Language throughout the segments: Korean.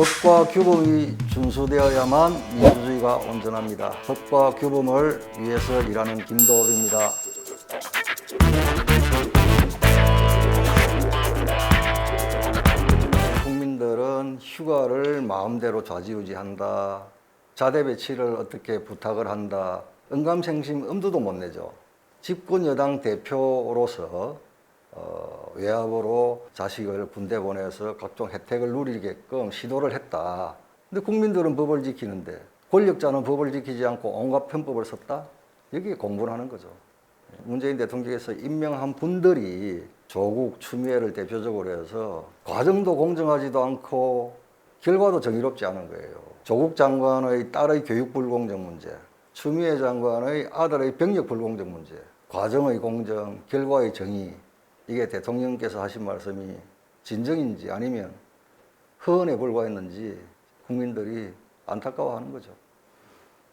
법과 규범이 준수되어야만 민주주의가 온전합니다. 법과 규범을 위해서 일하는 김도업입니다. 국민들은 휴가를 마음대로 좌지우지한다. 자대 배치를 어떻게 부탁을 한다. 언감생심 엄두도 못 내죠. 집권 여당 대표로서 외압으로 자식을 군대 보내서 각종 혜택을 누리게끔 시도를 했다. 근데 국민들은 법을 지키는데 권력자는 법을 지키지 않고 온갖 편법을 썼다? 여기에 공분하는 거죠. 문재인 대통령께서 임명한 분들이 조국, 추미애를 대표적으로 해서 과정도 공정하지도 않고 결과도 정의롭지 않은 거예요. 조국 장관의 딸의 교육 불공정 문제, 추미애 장관의 아들의 병역 불공정 문제, 과정의 공정, 결과의 정의, 이게 대통령께서 하신 말씀이 진정인지 아니면 허언에 불과했는지 국민들이 안타까워하는 거죠.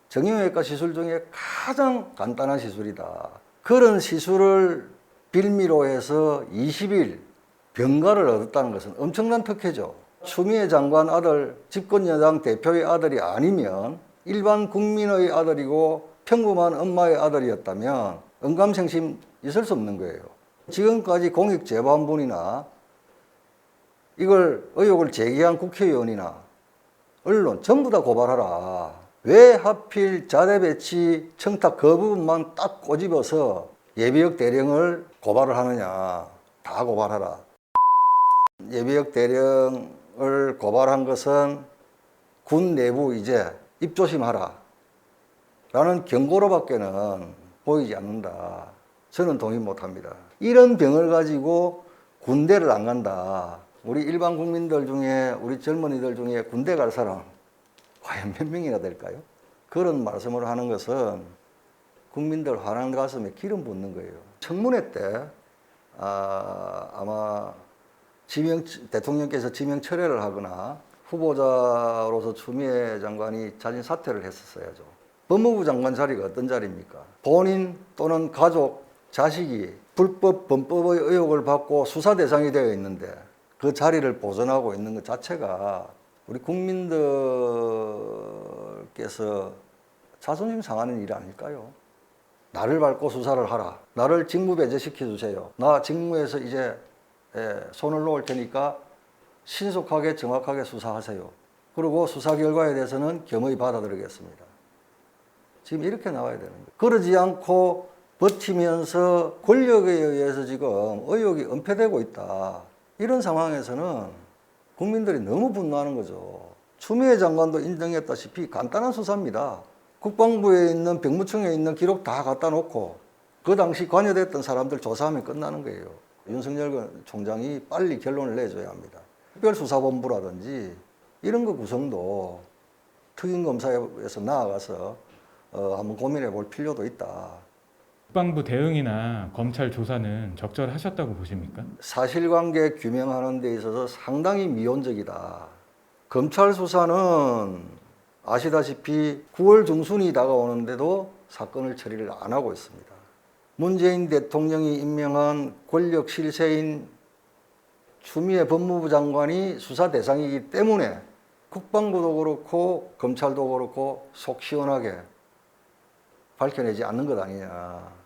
정형외과 시술 중에 가장 간단한 시술이다. 그런 시술을 빌미로 해서 20일 병가를 얻었다는 것은 엄청난 특혜죠. 추미애 장관 아들, 집권여당 대표의 아들이 아니면 일반 국민의 아들이고 평범한 엄마의 아들이었다면 언감생심 있을 수 없는 거예요. 지금까지 공익재판부나 이걸 의혹을 제기한 국회의원이나 언론 전부 다 고발하라. 왜 하필 자대 배치 청탁 그 부분만 딱 꼬집어서 예비역 대령을 고발을 하느냐. 다 고발하라. 예비역 대령을 고발한 것은 군 내부 이제 입조심하라 라는 경고로밖에는 보이지 않는다. 저는 동의 못합니다. 이런 병을 가지고 군대를 안 간다. 우리 일반 국민들 중에, 우리 젊은이들 중에 군대 갈 사람 과연 몇 명이나 될까요? 그런 말씀을 하는 것은 국민들 화난 가슴에 기름 붓는 거예요. 청문회 때 아마 대통령께서 지명 철회를 하거나 후보자로서 추미애 장관이 자진 사퇴를 했었어야죠. 법무부 장관 자리가 어떤 자리입니까? 본인 또는 가족, 자식이 불법, 범법의 의혹을 받고 수사 대상이 되어 있는데 그 자리를 보존하고 있는 것 자체가 우리 국민들께서 자존심 상하는 일 아닐까요? 나를 밟고 수사를 하라. 나를 직무 배제시켜 주세요. 나 직무에서 이제 손을 놓을 테니까 신속하게 정확하게 수사하세요. 그리고 수사 결과에 대해서는 겸허히 받아들이겠습니다. 지금 이렇게 나와야 되는 거예요. 그러지 않고 버티면서 권력에 의해서 지금 의혹이 은폐되고 있다. 이런 상황에서는 국민들이 너무 분노하는 거죠. 추미애 장관도 인정했다시피 간단한 수사입니다. 국방부에 있는 병무청에 있는 기록 다 갖다 놓고 그 당시 관여됐던 사람들 조사하면 끝나는 거예요. 윤석열 총장이 빨리 결론을 내줘야 합니다. 특별수사본부라든지 이런 거 구성도 특임검사에서 나아가서 한번 고민해 볼 필요도 있다. 국방부 대응이나 검찰 조사는 적절하셨다고 보십니까? 사실관계 규명하는 데 있어서 상당히 미온적이다. 검찰 수사는 아시다시피 9월 중순이 다가오는데도 사건을 처리를 안 하고 있습니다. 문재인 대통령이 임명한 권력 실세인 추미애 법무부 장관이 수사 대상이기 때문에 국방부도 그렇고 검찰도 그렇고 속 시원하게 밝혀내지 않는 것 아니냐.